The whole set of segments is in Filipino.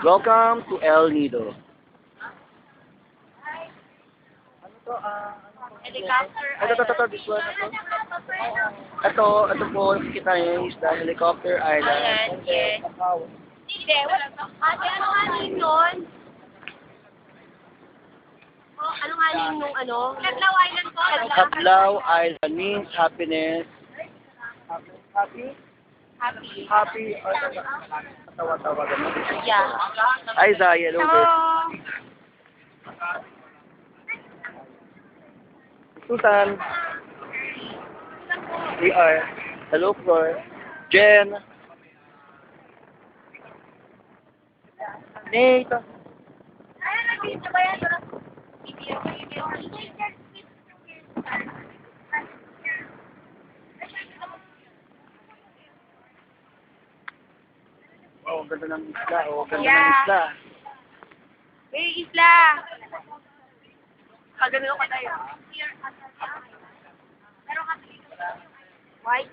Welcome to El Nido. Ano to? Helicopter. Ito, this one. Ito po, kita niyo is the Helicopter Island. Yes. Hindi, wala. Ate, ano nga name nun? Oh, ano nga name nung ano? Katlaw Island po. Katlaw Island means happiness. Happy? Happy. Tawa-tawa ganun. Yeah. Hi, Zai. Hello, Hello. Susan. We are. Hello, Flor. Jen. Nate. Ay, nandito ba yan? Oh, ganda ng isla. Oh, ganda ng Yeah. isla. May isla. Pagano ko tayo. White.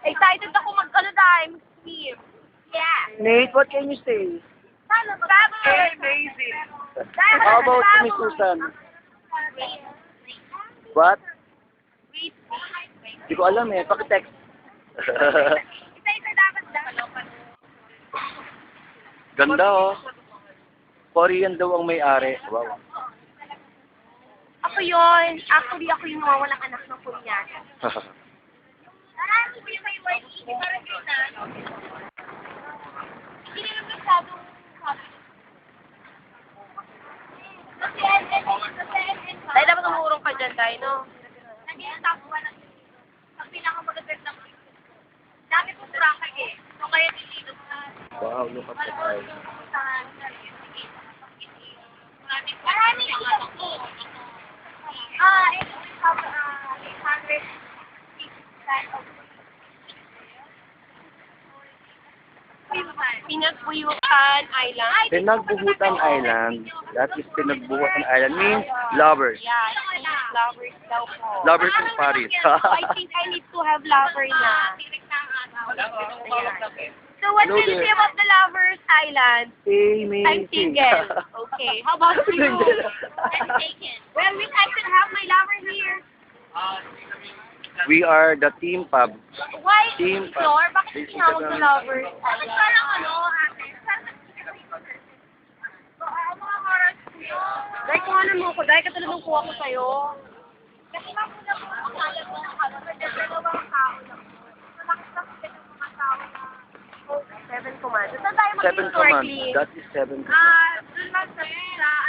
Excited ako mag-ano tayo, mag-swim. Yeah. Nate, what can you say? Bubble. Amazing. How about Miss Susan? What? Wait. Hindi ko alam eh. Paki-text. Excited dapat dapat. Ganda oh. Korean daw ang may-ari. Wow. Ako yun. Actually, ako yung nawawalang anak ng Korean. Marami ko yung may white hindi parang ganyan. Hindi naman masyadong happy. Dahil dapat umurong ka dyan tayo, no? Nandiyan top 1 ang pinakamagaganda ng dami kong bracket eh. So kaya dito Wow, look at the eyes. marami ito. Ito we have 800 of Pinagbuhutan Island. Pinagbuhutan Island. That is Pinagbuhutan Island means lovers. Yeah, it means lovers daw po. Lovers in Paris. So I think I need to have lover na. So what Hello can you there. say about the lovers island? Amazing. I'm single. Okay. How about you? Single. I'm taken. Well, wish I could have my lover here. We are the Team Pub. Why Team floor? Pub. Bakit tinawag na lovers? Parang ano, ate? Dahil kung ano mo ko, dahil katulad ng kuha ko sa'yo. Kasi mamuna po ako kaya ko ng ano, kasi dalawang tao lang. Nakakita ko ng mga tao na 7 commands. Saan tayo Seven mag-tour, commands. please? That is 7 commands. Dun lang sa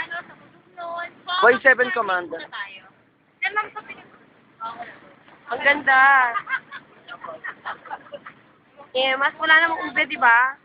ano, sa Bugnon. Why 7 commands? Diyan lang sa Ang ganda. Eh, mas wala namang ube, di ba?